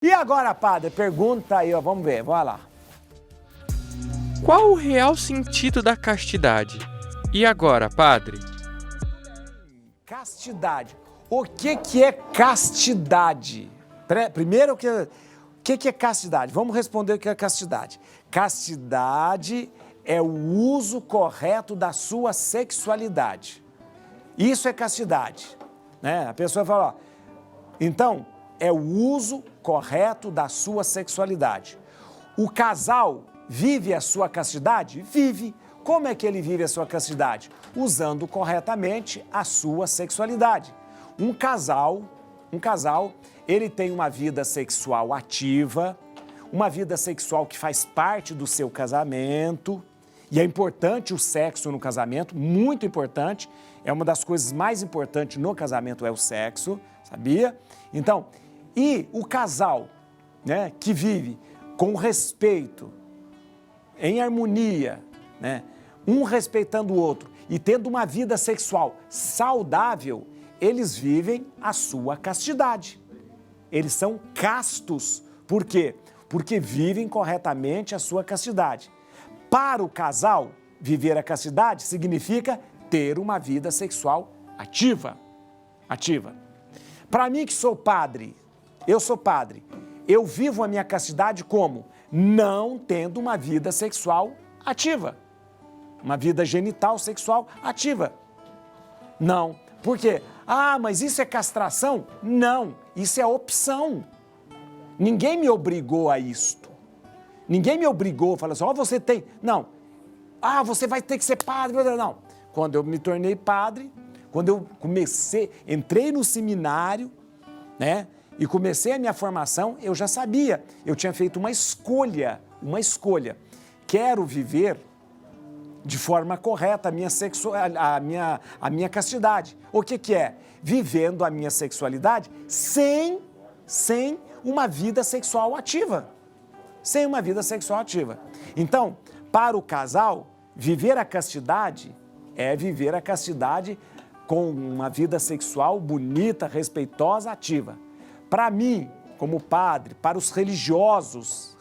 E agora, padre, pergunta aí, ó, vamos ver, bora lá. Qual o real sentido da castidade? E agora, padre? Castidade. O que é castidade? Primeiro, o que é castidade? Vamos responder o que é castidade. Castidade é o uso correto da sua sexualidade. Isso é castidade, né? A pessoa fala, ó, então, é o uso correto da sua sexualidade. O casal vive a sua castidade? Vive. Como é que ele vive a sua castidade? Usando corretamente a sua sexualidade. Um casal, ele tem uma vida sexual ativa, uma vida sexual que faz parte do seu casamento, e é importante o sexo no casamento, muito importante, é uma das coisas mais importantes no casamento é o sexo, sabia? Então, e o casal, né, que vive com respeito, em harmonia, né, um respeitando o outro e tendo uma vida sexual saudável, eles vivem a sua castidade. Eles são castos. Por quê? Porque vivem corretamente a sua castidade. Para o casal, viver a castidade significa ter uma vida sexual ativa. Para mim que sou padre, eu vivo a minha castidade como? Não tendo uma vida sexual ativa. Uma vida genital sexual ativa. Não. Por quê? Ah, mas isso é castração? Não, isso é opção. Ninguém me obrigou a isto. Ninguém me obrigou, falou assim, ó, você tem... Não. Ah, você vai ter que ser padre. Não. Quando eu me tornei padre, quando eu entrei no seminário, né, e comecei a minha formação, eu já sabia, eu tinha feito uma escolha. Quero viver de forma correta a minha castidade. O que é? Vivendo a minha sexualidade sem uma vida sexual ativa. Sem uma vida sexual ativa. Então, para o casal, viver a castidade é viver a castidade com uma vida sexual bonita, respeitosa, ativa. Para mim, como padre, para os religiosas,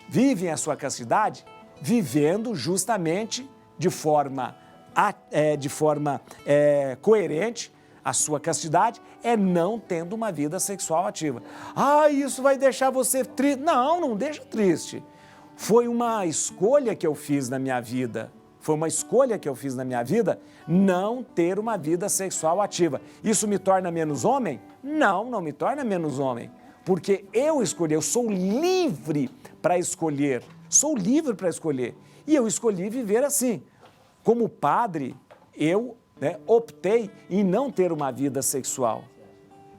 vivem a sua castidade vivendo justamente de forma coerente a sua castidade, é não tendo uma vida sexual ativa. Ah, isso vai deixar você triste. Não, não deixa triste. Foi uma escolha que eu fiz na minha vida. Não ter uma vida sexual ativa. Isso me torna menos homem? Não, não me torna menos homem. Porque eu escolhi, eu sou livre para escolher. E eu escolhi viver assim. Como padre, eu optei em não ter uma vida sexual.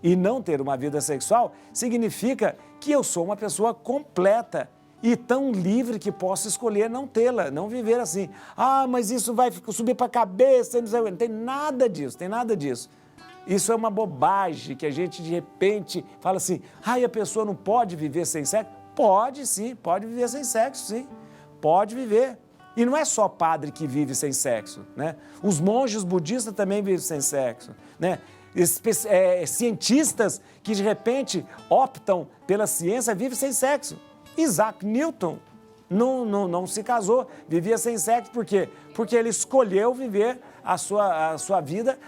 E não ter uma vida sexual significa que eu sou uma pessoa completa e tão livre que posso escolher não tê-la, não viver assim. Ah, mas isso vai subir para a cabeça, não tem nada disso. Isso é uma bobagem que a gente de repente fala assim, a pessoa não pode viver sem sexo? Pode sim, pode viver sem sexo, sim, pode viver. E não é só padre que vive sem sexo, né? Os monges budistas também vivem sem sexo, né? Cientistas que de repente optam pela ciência vivem sem sexo. Isaac Newton não se casou, vivia sem sexo, por quê? Porque ele escolheu viver a sua vida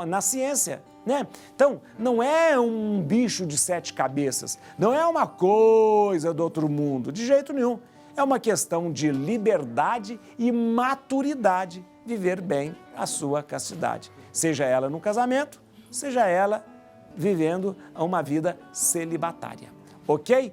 na ciência, né? Então, não é um bicho de 7 cabeças, não é uma coisa do outro mundo, de jeito nenhum. É uma questão de liberdade e maturidade, viver bem a sua castidade. Seja ela no casamento, seja ela vivendo uma vida celibatária. Ok?